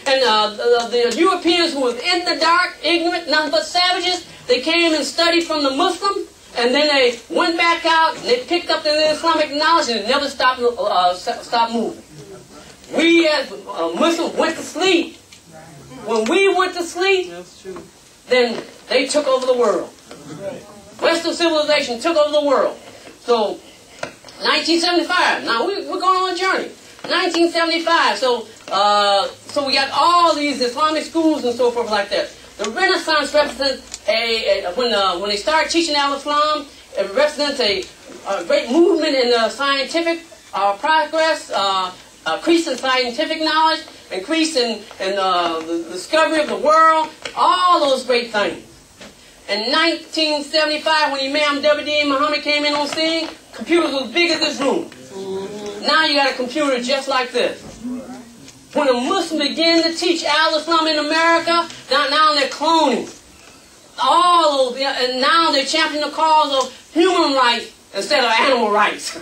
And the Europeans who was in the dark, ignorant, nothing but savages, they came and studied from the Muslims, and then they went back out, and they picked up the Islamic knowledge, and it never stopped moving. We as Muslims went to sleep. When we went to sleep, then they took over the world. Western civilization took over the world. So, 1975, now we're going on a journey. 1975, so we got all these Islamic schools and so forth like that. The Renaissance represents when they start teaching Al-Islam, it represents a great movement in scientific progress, increase in scientific knowledge, increase in the discovery of the world, all those great things. In 1975, when Imam Muhammad came in on scene, computers was big as this room. Now you got a computer just like this. When the Muslims began to teach Al-Islam in America, now they're cloning. All those, and now they're championing the cause of human rights instead of animal rights.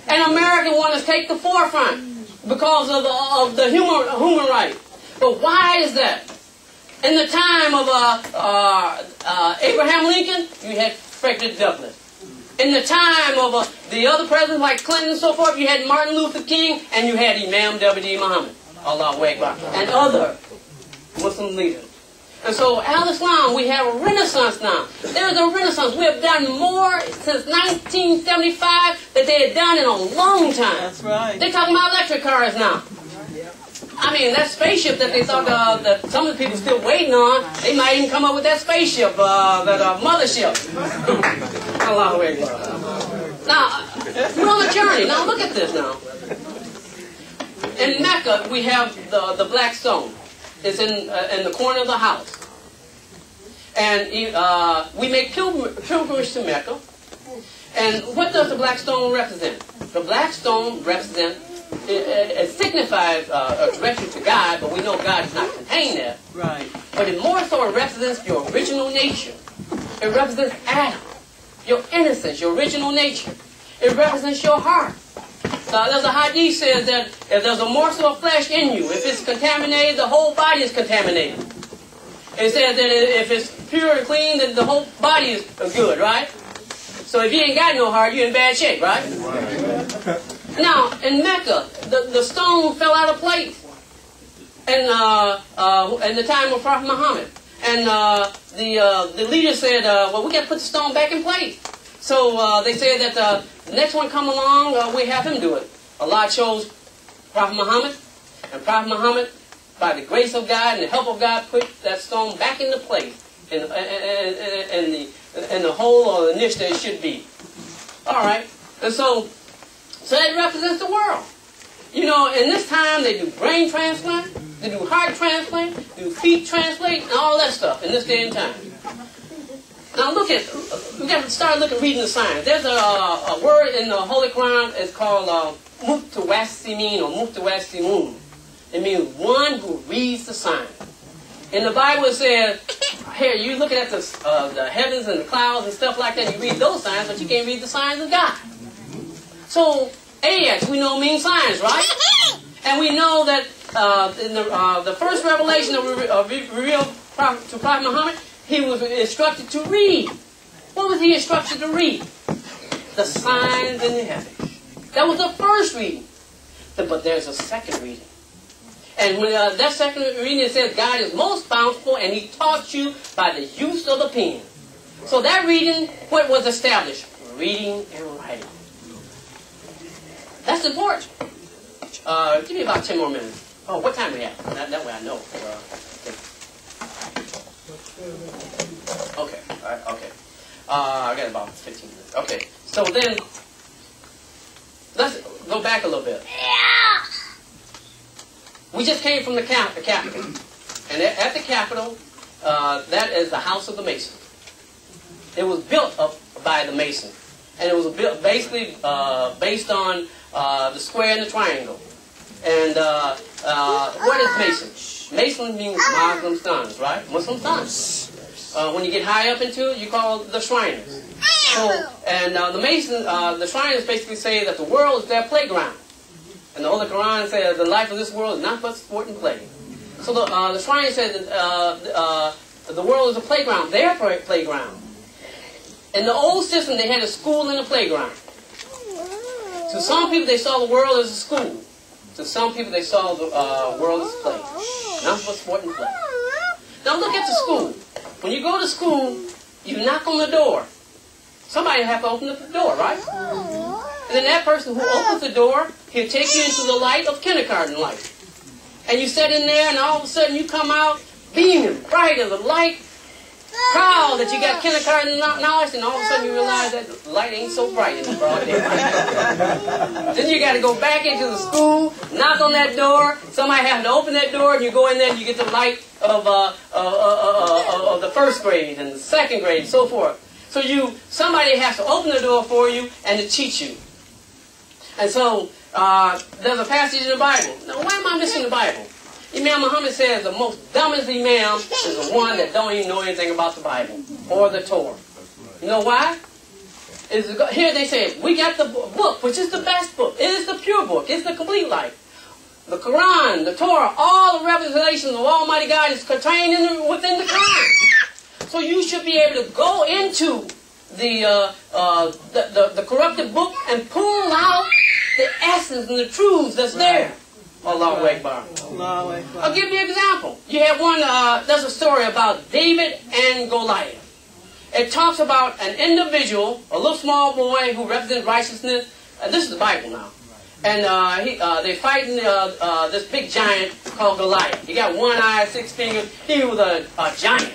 And America wants to take the forefront because of the human rights. But why is that? In the time of Abraham Lincoln, you had Frederick Douglass. In the time of the other presidents like Clinton and so forth, you had Martin Luther King and you had Imam Muhammad, Allahu Akbar, and other Muslim leaders. And so Al-Islam, we have a renaissance now. There's a renaissance. We have done more since 1975 than they had done in a long time. That's right. They're talking about electric cars now. I mean, that spaceship that they thought that some of the people still waiting on, they might even come up with that spaceship, that mothership. Allahu Akbar. Now, we're on a journey. Now, look at this now. In Mecca, we have the black stone. It's in the corner of the house. And we make pilgrimage to Mecca. And what does the black stone represent? The black stone represents, it signifies a direction to God, but we know God is not contained there. Right. But it more so represents your original nature. It represents Adam, your innocence, your original nature. It represents your heart. There's a hadith says that if there's a morsel of flesh in you, if it's contaminated, the whole body is contaminated. It says that if it's pure and clean, then the whole body is good, right? So if you ain't got no heart, you're in bad shape, right? Now, in Mecca, the stone fell out of place in the time of Prophet Muhammad. And the leader said, well, we got to put the stone back in place. So they said that the next one come along, we have him do it. Allah chose Prophet Muhammad, and Prophet Muhammad, by the grace of God and the help of God, put that stone back into place in the hole or the niche that it should be. All right, and so that represents the world. You know, in this time they do brain transplant, they do heart transplant, they do feet transplant, and all that stuff in this day and time. Now look at, we got to start reading the signs. There's a word in the Holy Quran. It's called Muktawasimin or Muktawasimun. It means one who reads the signs. In the Bible it says, here you're looking at the heavens and the clouds and stuff like that. You read those signs, but you can't read the signs of God. So AX we know means signs, right? And we know that in the first revelation of revealed to Prophet Muhammad, he was instructed to read. What was he instructed to read? The signs in the heavens. That was the first reading. But there's a second reading. And when that second reading it says God is most bountiful and he taught you by the use of the pen. So that reading, what was established? Reading and writing. That's important. Give me about 10 more minutes. Oh, what time we have? That way I know. Okay. All right, okay. I got about 15 minutes. Okay. So then, let's go back a little bit. We just came from the capital. And at the capital, that is the House of the Mason. It was built up by the Mason. And it was built basically based on the square and the triangle. And what is Mason? Mason means Muslim sons, right? Muslim sons. When you get high up into it, you call the Shriners. So, and the Masons, the Shriners basically say that the world is their playground. And the Holy Quran says the life of this world is not but sport and play. So the Shrine says that the world is a playground, their playground. In the old system, they had a school and a playground. To some people, they saw the world as a school. To some people, they saw the world as a play. Not but sport and play. Now look at the school. When you go to school, you knock on the door. Somebody have to open the door, right? And then that person who opens the door, he'll take you into the light of kindergarten life. And you sit in there, and all of a sudden you come out beaming, bright as a light, proud that you got kindergarten knowledge, and all of a sudden you realize that the light ain't so bright in the broad daylight. Then you got to go back into the school, knock on that door. Somebody has to open that door, and you go in there and you get the light of the first grade and the second grade, and so forth. So somebody has to open the door for you and to teach you. And so there's a passage in the Bible. Now, why am I missing the Bible? Imam Muhammad says the most dumbest imam is the one that don't even know anything about the Bible or the Torah. You know why? Here they say, we got the book, which is the best book. It is the pure book. It's the complete life. The Quran, the Torah, all the revelations of Almighty God is contained within the Quran. So you should be able to go into the corrupted book and pull out the essence and the truths that's there. Allahu Akbar. I'll give you an example. You have one, there's a story about David and Goliath. It talks about an individual, a little small boy who represents righteousness. This is the Bible now. And they're fighting this big giant called Goliath. He got one eye, 6 fingers. He was a giant,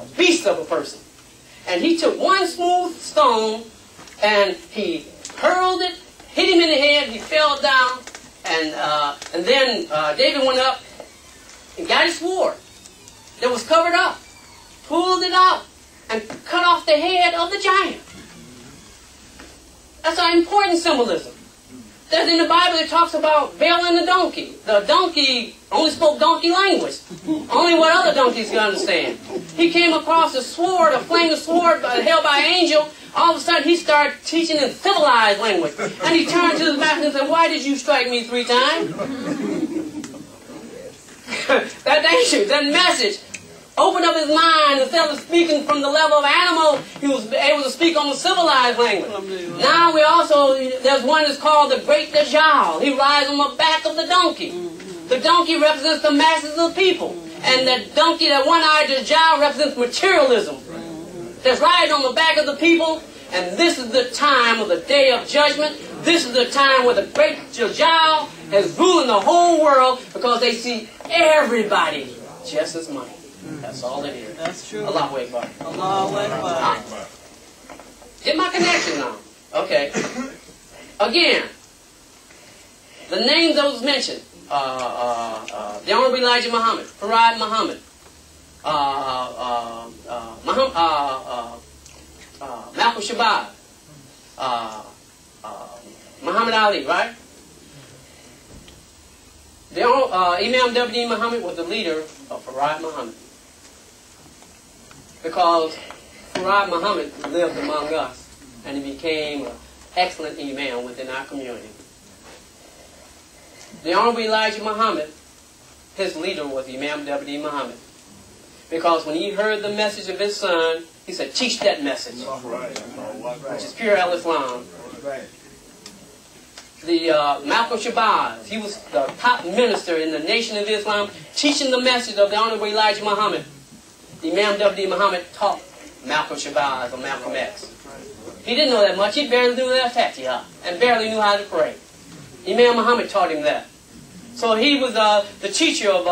a beast of a person. And he took one smooth stone and he hurled it, hit him in the head, he fell down. And then David went up and got his sword that was covered up, pulled it out, and cut off the head of the giant. That's an important symbolism. There's in the Bible it talks about Baal and the donkey. The donkey only spoke donkey language. Only what other donkeys can understand. He came across a sword, a flaming sword held by an angel. All of a sudden he started teaching in civilized language. And he turned to his master and said, "Why did you strike me 3 times?" That angel, that message, opened up his mind. Instead of speaking from the level of animal, he was able to speak on the civilized language. Now there's one that's called the Great Dajjal. He rides on the back of the donkey. The donkey represents the masses of the people. And the donkey, that one-eyed Dajjal, represents materialism. That's riding on the back of the people. And this is the time of the day of judgment. This is the time where the Great Dajjal is ruling the whole world because they see everybody just as money. That's all it is. That's true. Allahu Akbar. Allahu Akbar. Get my connection now. Okay. Again, the names that was mentioned. The Honorable Elijah Muhammad, Farad Muhammad, Malcolm Shabazz, Muhammad Ali, right? Imam W. Muhammad was the leader of Farad Muhammad. Because Farad Muhammad lived among us and he became an excellent imam within our community. The Honorable Elijah Muhammad, his leader was Imam W. Muhammad. Because when he heard the message of his son, he said, "Teach that message," which is pure al-Islam. The Malcolm Shabazz, he was the top minister in the Nation of Islam, teaching the message of the Honorable Elijah Muhammad. Imam W. Muhammad taught Malcolm Shabazz or Malcolm X. He didn't know that much. He barely knew that Fatiha and barely knew how to pray. Imam Muhammad taught him that. So he was the teacher of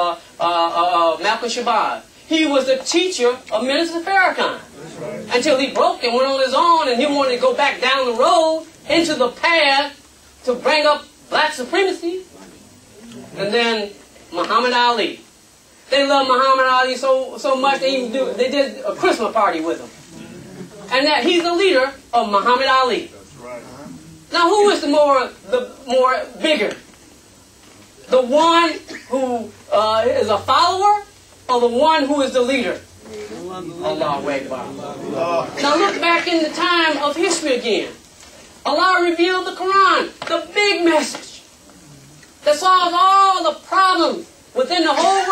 Malcolm Shabazz. He was the teacher of Minister Farrakhan. Until he broke and went on his own and he wanted to go back down the road into the path to bring up black supremacy. And then Muhammad Ali. They loved Muhammad Ali so much they did a Christmas party with him. And that he's the leader of Muhammad Ali. Now who is the more bigger? The one who is a follower or the one who is the leader? Allahu Akbar. Now look back in the time of history again. Allah revealed the Quran, the big message. that solves all the problems within the whole